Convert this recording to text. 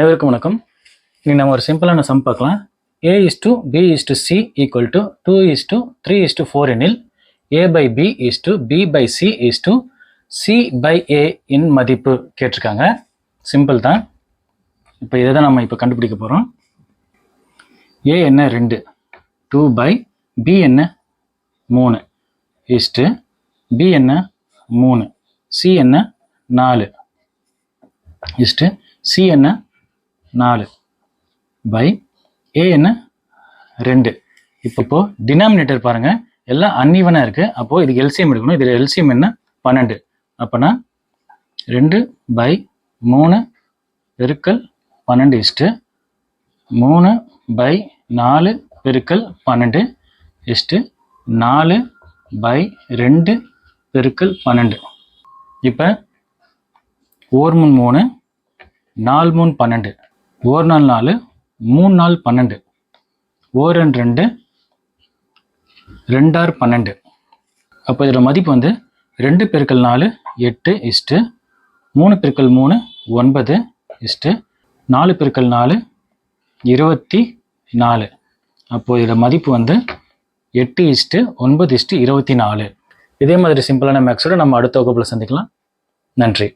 அனைவருக்கும் வணக்கம். இன்னைக்கு நம்ம ஒரு சிம்பிளான சம் பார்க்கலாம். A:B:C ஈக்குவல் டு 2:3:4 எனில் A/B/C/C/A இன் மதிப்பு கேட்டிருக்காங்க. சிம்பிள் தான். இப்போ இதை தான் நம்ம இப்போ கண்டுபிடிக்க போகிறோம். A என்ன 2, 2/B என்ன 3 இஸ்டு B என்ன 3, C என்ன 4 இஸ்டு C என்ன 4 பை A என்ன 2. இப்போ டினாமினேட்டர் பாருங்க, எல்லாம் அன்இவனாக இருக்கு. அப்போ இதுக்கு எல்சிஎம் எடுக்கணும். இதில் எல்சிஎம் என்ன 12. அப்போனா 2/3 பெருக்கல் 12 இஸ்டு 3/4 பெருக்கல் 12 இஸ்டு 4/2 பெருக்கல் 12. இப்போ 1 3 4 3 12, 1 4 4, 3 4 12, 1 2 2 6 12. அப்போ இதோட மதிப்பு வந்து 2 பெருக்கல் 4 8 இஸ்டு 3 பெருக்கல் 3 9 இஸ்டு 4 பெருக்கல் 4 24. அப்போ இதோட மதிப்பு வந்து 8 இஸ்டு 9 இஸ்டு 24. இதே மாதிரி சிம்பிளான மேக்ஸோட நம்ம அடுத்த வகுப்புல சந்திக்கலாம். நன்றி.